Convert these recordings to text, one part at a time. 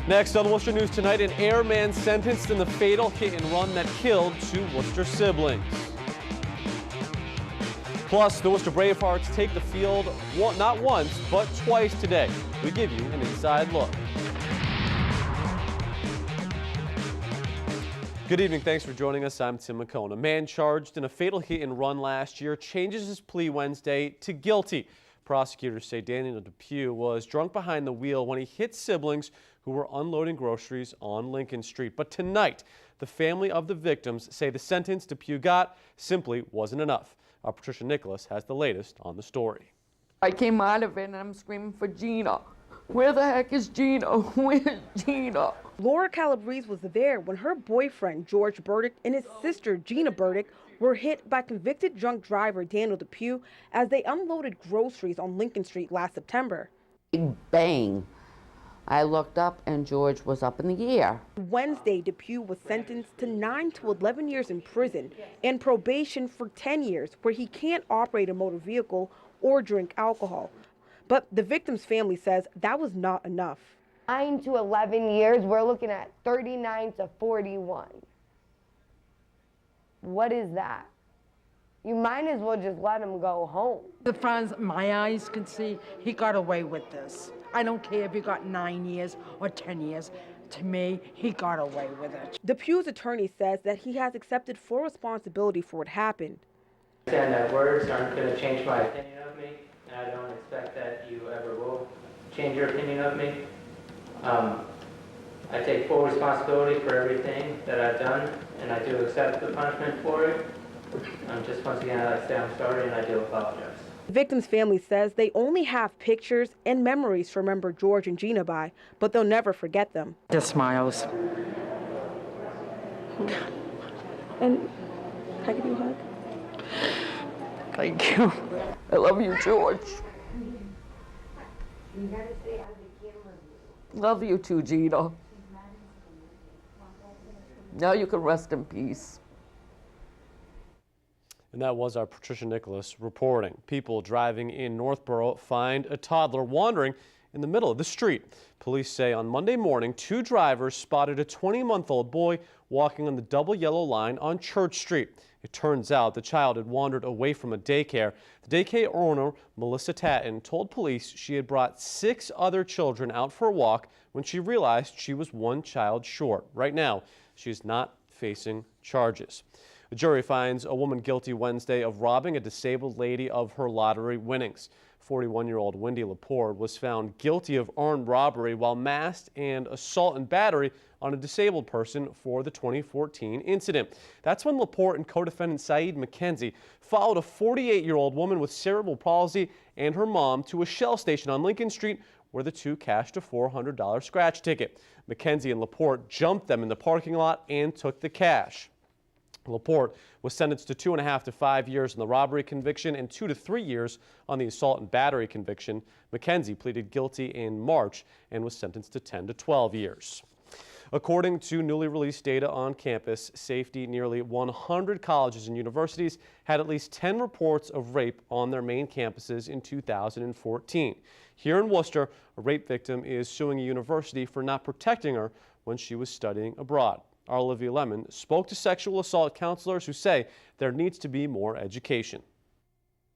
Next on Worcester News tonight, an airman sentenced in the fatal hit-and-run that killed two Worcester siblings. Plus, the Worcester Bravehearts take the field not once, but twice today. We give you an inside look. Good evening. Thanks for joining us. I'm Tim McCone. A man charged in a fatal hit-and-run last year changes his plea Wednesday to guilty. Prosecutors say Daniel Depew was drunk behind the wheel when he hit siblings who were unloading groceries on Lincoln Street. But tonight, the family of the victims say the sentence Depew got simply wasn't enough. Our Patricia Nicholas has the latest on the story. I came out of it and I'm screaming for Gina. Where the heck is Gina? Where's Gina? Laura Calabrese was there when her boyfriend, George Burdick, and his sister, Gina Burdick, were hit by convicted drunk driver Daniel Depew as they unloaded groceries on Lincoln Street last September. Big bang. I looked up and George was up in the air. Wednesday, Depew was sentenced to 9 to 11 years in prison and probation for 10 years, where he can't operate a motor vehicle or drink alcohol. But the victim's family says that was not enough. 9 to 11 years, we're looking at 39 to 41. What is that? You might as well just let him go home. As far as my eyes can see, he got away with this. I don't care if he got 9 years or 10 years. To me, he got away with it. Depew's attorney says that he has accepted full responsibility for what happened. I understand that words aren't going to change my opinion of me, and I don't expect that you ever will change your opinion of me. I take full responsibility for everything that I've done, and I do accept the punishment for it. Just once again, I say I'm sorry, and I do apologize. The victim's family says they only have pictures and memories to remember George and Gina by, but they'll never forget them. The smiles. And can I give you a hug? Thank you. I love you, George. Love you too, Gina. Now you can rest in peace. And that was our Patricia Nicholas reporting. People driving in Northboro find a toddler wandering in the middle of the street. Police say on Monday morning, two drivers spotted a 20-month-old boy walking on the double yellow line on Church Street. It turns out the child had wandered away from a daycare. The daycare owner, Melissa Tatton, told police she had brought 6 other children out for a walk when she realized she was one child short. Right now, she's not facing charges. The jury finds a woman guilty Wednesday of robbing a disabled lady of her lottery winnings. 41-year-old Wendy Laporte was found guilty of armed robbery while masked and assault and battery on a disabled person for the 2014 incident. That's when Laporte and co-defendant Saeed McKenzie followed a 48-year-old woman with cerebral palsy and her mom to a Shell station on Lincoln Street, where the two cashed a $400 scratch ticket. McKenzie and Laporte jumped them in the parking lot and took the cash. Laporte was sentenced to 2.5 to 5 years on the robbery conviction and 2 to 3 years on the assault and battery conviction. McKenzie pleaded guilty in March and was sentenced to 10 to 12 years. According to newly released data on campus safety, nearly 100 colleges and universities had at least 10 reports of rape on their main campuses in 2014. Here in Worcester, a rape victim is suing a university for not protecting her when she was studying abroad. Our Olivia Lemon spoke to sexual assault counselors who say there needs to be more education.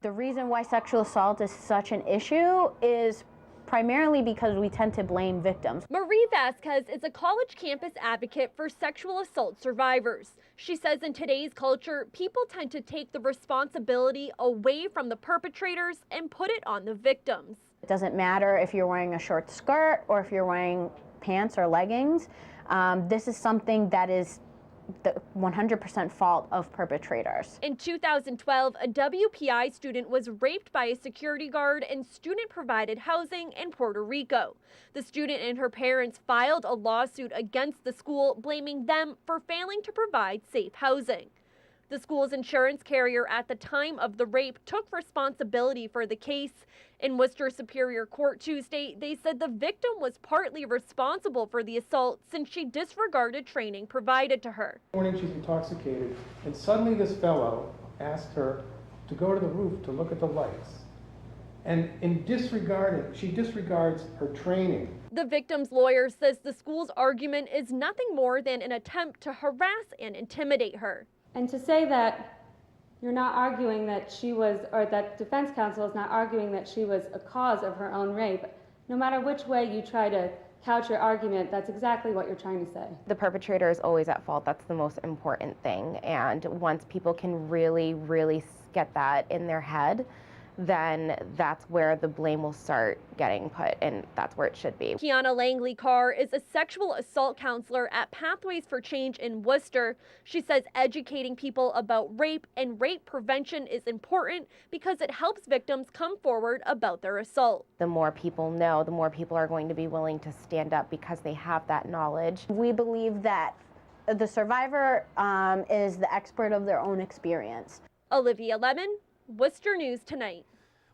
The reason why sexual assault is such an issue is primarily because we tend to blame victims. Marie Vasquez is a college campus advocate for sexual assault survivors. She says in today's culture, people tend to take the responsibility away from the perpetrators and put it on the victims. It doesn't matter if you're wearing a short skirt or if you're wearing pants or leggings. This is something that is the 100% fault of perpetrators. In 2012, a WPI student was raped by a security guard and student-provided housing in Puerto Rico. The student and her parents filed a lawsuit against the school, blaming them for failing to provide safe housing. The school's insurance carrier at the time of the rape took responsibility for the case. In Worcester Superior Court Tuesday, they said the victim was partly responsible for the assault since she disregarded training provided to her. Morning, she's intoxicated, and suddenly this fellow asked her to go to the roof to look at the lights. And in disregarding, she disregards her training. The victim's lawyer says the school's argument is nothing more than an attempt to harass and intimidate her. And to say that you're not arguing that she was, or that defense counsel is not arguing that she was a cause of her own rape, no matter which way you try to couch your argument, that's exactly what you're trying to say. The perpetrator is always at fault. That's the most important thing. And once people can really, really get that in their head, then that's where the blame will start getting put, and that's where it should be. Kiana Langley Carr is a sexual assault counselor at Pathways for Change in Worcester. She says educating people about rape and rape prevention is important because it helps victims come forward about their assault. The more people know, the more people are going to be willing to stand up because they have that knowledge. We believe that the survivor is the expert of their own experience. Olivia Lemon, Worcester News Tonight.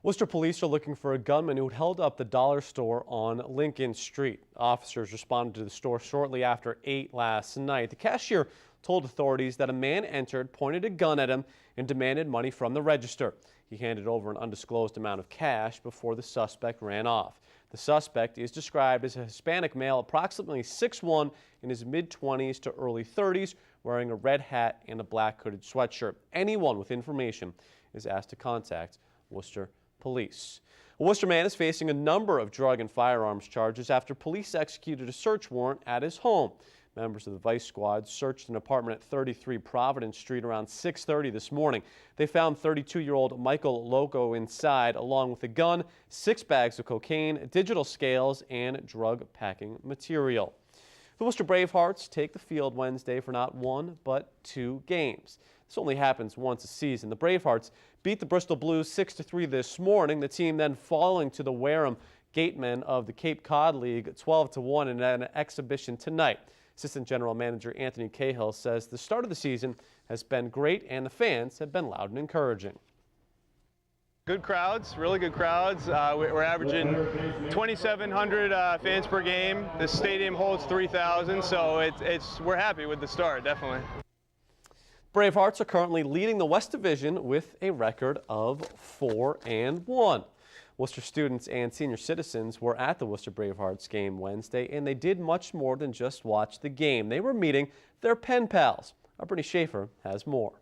Worcester police are looking for a gunman who had held up the dollar store on Lincoln Street. Officers responded to the store shortly after 8 last night. The cashier told authorities that a man entered, pointed a gun at him, and demanded money from the register. He handed over an undisclosed amount of cash before the suspect ran off. The suspect is described as a Hispanic male, approximately 6'1", in his mid-20s to early 30s, wearing a red hat and a black hooded sweatshirt. Anyone with information is asked to contact Worcester Police. A Worcester man is facing a number of drug and firearms charges after police executed a search warrant at his home. Members of the Vice Squad searched an apartment at 33 Providence Street around 6:30 this morning. They found 32-year-old Michael Loco inside, along with a gun, 6 bags of cocaine, digital scales, and drug packing material. The Worcester Bravehearts take the field Wednesday for not 1 but 2 games. This only happens once a season. The Bravehearts beat the Bristol Blues 6-3 this morning. The team then falling to the Wareham Gatemen of the Cape Cod League 12-1 in an exhibition tonight. Assistant General Manager Anthony Cahill says the start of the season has been great and the fans have been loud and encouraging. Good crowds, really good crowds. We're averaging 2,700 fans per game. The stadium holds 3,000, so we're happy with the start, definitely. Bravehearts are currently leading the West Division with a record of 4-1. Worcester students and senior citizens were at the Worcester Bravehearts game Wednesday, and they did much more than just watch the game. They were meeting their pen pals. Our Brittany Schaefer has more.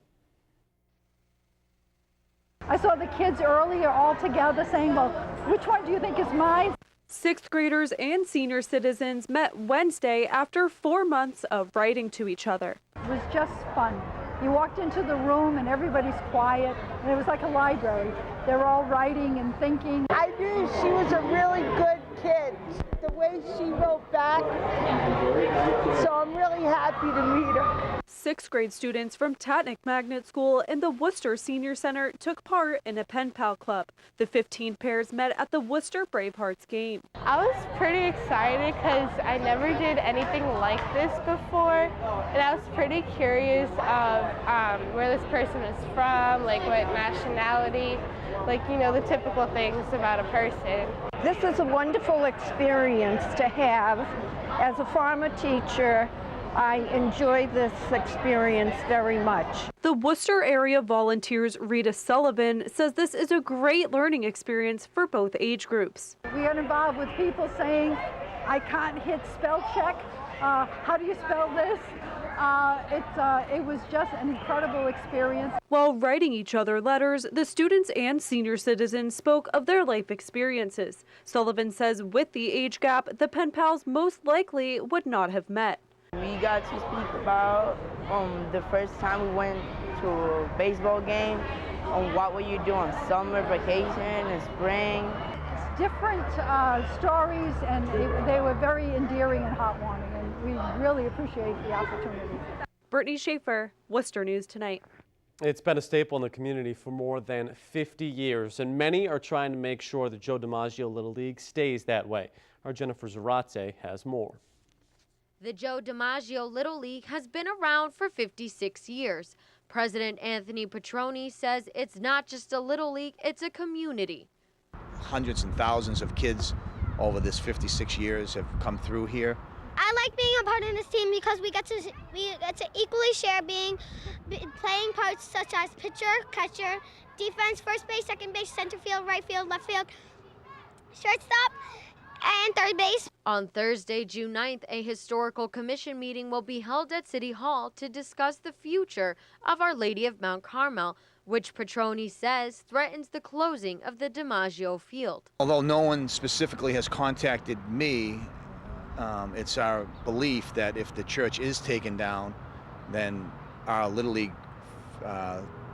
I saw the kids earlier all together saying, well, which one do you think is mine? 6th graders and senior citizens met Wednesday after 4 months of writing to each other. It was just fun. You walked into the room and everybody's quiet, and it was like a library. They're all writing and thinking. I knew she was a really good kid, the way she wrote back, so I'm really happy to meet her. 6th grade students from Tatnick Magnet School and the Worcester Senior Center took part in a Penpal Club. The 15 pairs met at the Worcester Bravehearts game. I was pretty excited because I never did anything like this before, and I was pretty curious of where this person is from, like what nationality, like, you know, the typical things about a person. This is a wonderful experience to have. As a former teacher, I enjoy this experience very much. The Worcester area volunteers Rita Sullivan says this is a great learning experience for both age groups. We got involved with people saying, I can't hit spell check. How do you spell this? It was just an incredible experience. While writing each other letters, the students and senior citizens spoke of their life experiences. Sullivan says with the age gap, the pen pals most likely would not have met. We got to speak about the first time we went to a baseball game, what were you doing, summer vacation and spring. It's different stories, and they were very endearing and heartwarming, and we really appreciate the opportunity. Brittany Schaefer, Worcester News Tonight. It's been a staple in the community for more than 50 years, and many are trying to make sure the Joe DiMaggio Little League stays that way. Our Jennifer Zarate has more. The Joe DiMaggio Little League has been around for 56 years. President Anthony Petroni says it's not just a Little League, it's a community. Hundreds and thousands of kids over this 56 years have come through here. I like being a part of this team because we get to equally share playing parts such as pitcher, catcher, defense, first base, second base, center field, right field, left field, shortstop, and third base. On Thursday, June 9th, a historical commission meeting will be held at City Hall to discuss the future of Our Lady of Mount Carmel, which Petroni says threatens the closing of the DiMaggio field. Although no one specifically has contacted me, it's our belief that if the church is taken down, then our Little League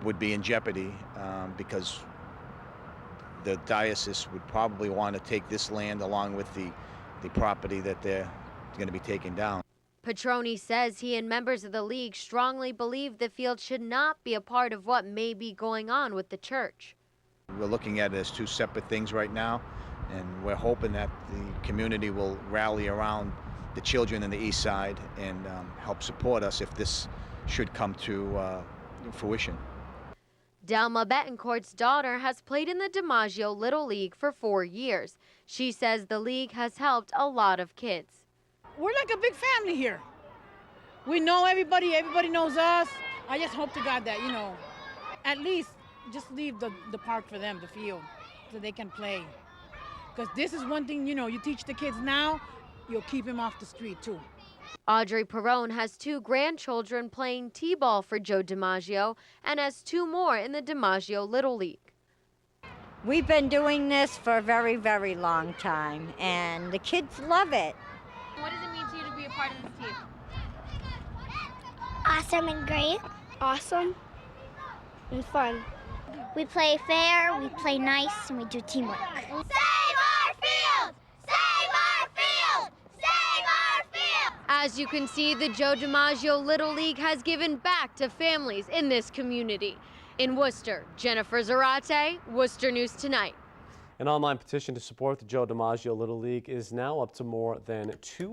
would be in jeopardy because the diocese would probably want to take this land along with the property that they're going to be taking down. Petroni says he and members of the league strongly believe the field should not be a part of what may be going on with the church. We're looking at it as two separate things right now, and we're hoping that the community will rally around the children in the east side and help support us if this should come to fruition. Delma Betancourt's daughter has played in the DiMaggio Little League for 4 years. She says the league has helped a lot of kids. We're like a big family here. We know everybody, everybody knows us. I just hope to God that, at least just leave the park for them, the field, so they can play. Because this is one thing, you teach the kids now, you'll keep them off the street too. Audrey Perrone has 2 grandchildren playing t-ball for Joe DiMaggio and has 2 more in the DiMaggio Little League. We've been doing this for a very, very long time, and the kids love it. What does it mean to you to be a part of this team? Awesome and great. Awesome and fun. We play fair, we play nice, and we do teamwork. Save our field! Save our field! Save our field! As you can see, the Joe DiMaggio Little League has given back to families in this community. In Worcester, Jennifer Zarate, Worcester News Tonight. An online petition to support the Joe DiMaggio Little League is now up to more than 2